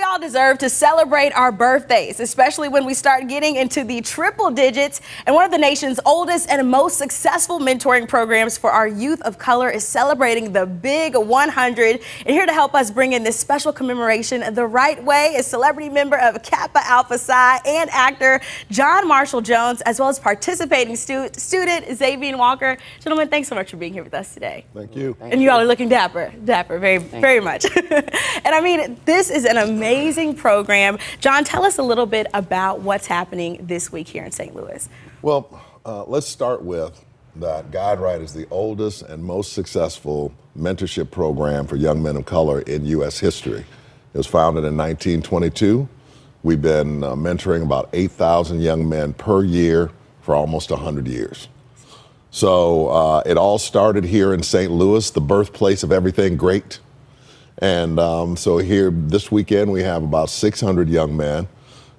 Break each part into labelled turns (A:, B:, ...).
A: all deserve to celebrate our birthdays, especially when we start getting into the triple digits. And one of the nation's oldest and most successful mentoring programs for our youth of color is celebrating the Big 100. And here to help us bring in this special commemoration the right way is celebrity member of Kappa Alpha Psi and actor John Marshall Jones, as well as participating student Xavier Walker. Gentlemen, thanks so much for being here with us today.
B: Thank you.
A: And you all are looking dapper, very much. And I mean, this is an amazing program. John, tell us a little bit about what's happening this week here in St. Louis.
B: Well, let's start with that Guide-Right is the oldest and most successful mentorship program for young men of color in U.S. history. It was founded in 1922. We've been mentoring about 8,000 young men per year for almost 100 years. So it all started here in St. Louis, the birthplace of everything great. And so here this weekend we have about 600 young men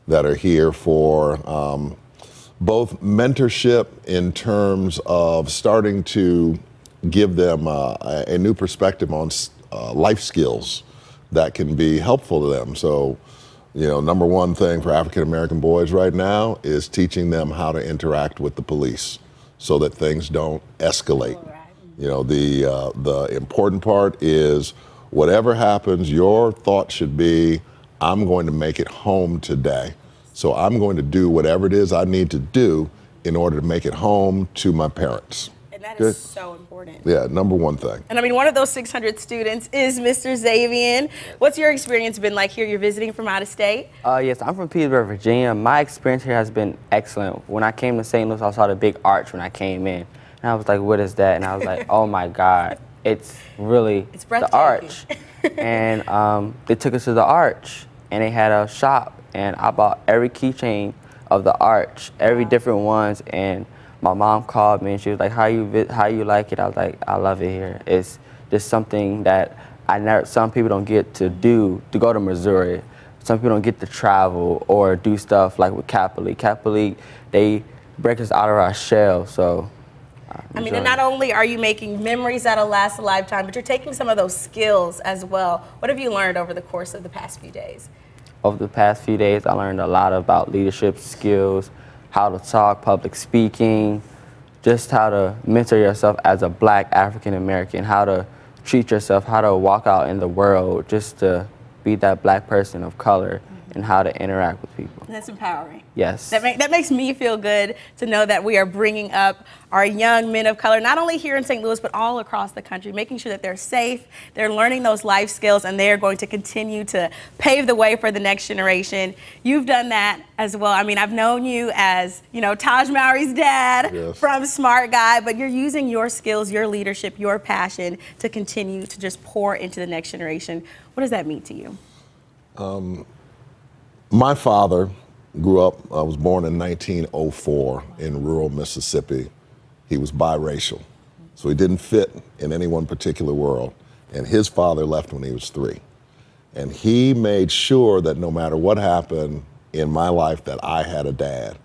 B: that are here for both mentorship in terms of starting to give them a new perspective on life skills that can be helpful to them. So, you know, number one thing for African American boys right now is teaching them how to interact with the police so that things don't escalate. You know, the important part is whatever happens, your thought should be, I'm going to make it home today. So I'm going to do whatever it is I need to do in order to make it home to my parents.
A: And that is so important.
B: Yeah, number one thing.
A: And I mean, one of those 600 students is Mr. Xavier. What's your experience been like here? You're visiting from out of state?
C: Yes, I'm from Petersburg, Virginia. My experience here has been excellent. When I came to St. Louis, I saw the big arch when I came in. And I was like, what is that? And I was like, oh my God. It's really the arch. And they took us to the arch and they had a shop and I bought every keychain of the arch, every different ones. And my mom called me and she was like, how you like it? I was like, I love it here. It's just something that some people don't get to do, to go to Missouri. Some people don't get to travel or do stuff like with Kappa League. Kappa League, they break us out of our shell, so.
A: I mean, and not only are you making memories that'll last a lifetime, but you're taking some of those skills as well. What have you learned over the course of the past few days?
C: Over the past few days, I learned a lot about leadership skills, how to talk, public speaking, just how to mentor yourself as a Black African American, how to treat yourself, how to walk out in the world, just to be that Black person of color. And how to interact with people.
A: That's empowering.
C: Yes.
A: That makes me feel good to know that we are bringing up our young men of color, not only here in St. Louis, but all across the country, making sure that they're safe, they're learning those life skills, and they're going to continue to pave the way for the next generation. You've done that as well. I mean, I've known you as, you know, Taj Mowry's dad from Smart Guy, but you're using your skills, your leadership, your passion to continue to just pour into the next generation. What does that mean to you?
B: My father grew up, I was born in 1904 in rural Mississippi. He was biracial, so he didn't fit in any one particular world. And his father left when he was 3. And he made sure that no matter what happened in my life that I had a dad.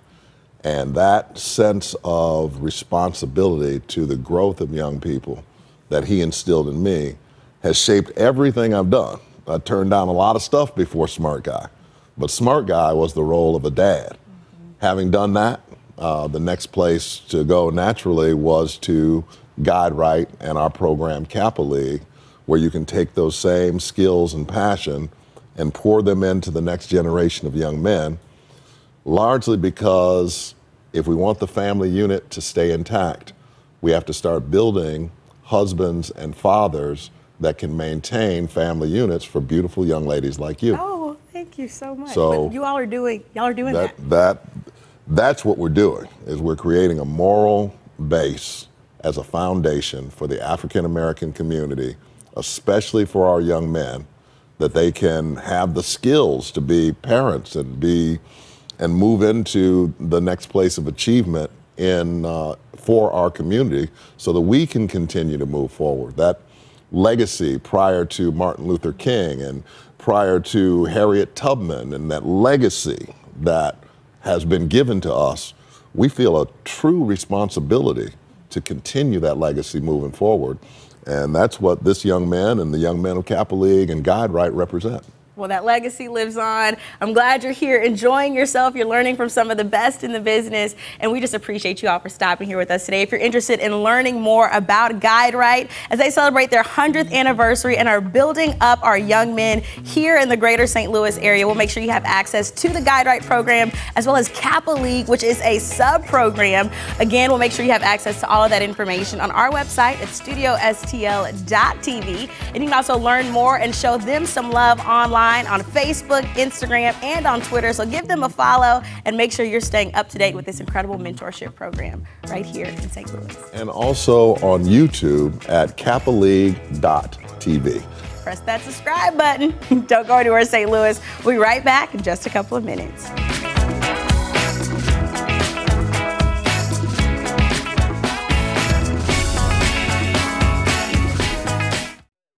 B: And that sense of responsibility to the growth of young people that he instilled in me has shaped everything I've done. I turned down a lot of stuff before Smart Guy. But Smart Guy was the role of a dad. Having done that, the next place to go naturally was to Guide-Right and our program Kappa League, where you can take those same skills and passion and pour them into the next generation of young men, largely because if we want the family unit to stay intact, we have to start building husbands and fathers that can maintain family units for beautiful young ladies like you.
A: Thank you so much.
B: So
A: but y'all are doing that.
B: That's what we're doing, is we're creating a moral base as a foundation for the African American community, especially for our young men, that they can have the skills to be parents and move into the next place of achievement for our community so that we can continue to move forward. That legacy prior to Martin Luther King and prior to Harriet Tubman, and that legacy that has been given to us, we feel a true responsibility to continue that legacy moving forward. And that's what this young man and the young men of Kappa League and Guide-Right represent.
A: Well, that legacy lives on. I'm glad you're here enjoying yourself. You're learning from some of the best in the business, and we just appreciate you all for stopping here with us today. If you're interested in learning more about GuideRight, as they celebrate their 100th anniversary and are building up our young men here in the greater St. Louis area, we'll make sure you have access to the GuideRight program as well as Kappa League, which is a sub-program. Again, we'll make sure you have access to all of that information on our website at studiostl.tv. And you can also learn more and show them some love online on Facebook, Instagram, and on Twitter. So give them a follow and make sure you're staying up to date with this incredible mentorship program right here in St. Louis.
B: And also on YouTube at kappaleague.tv.
A: Press that subscribe button. Don't go anywhere, St. Louis. We'll be right back in just a couple of minutes.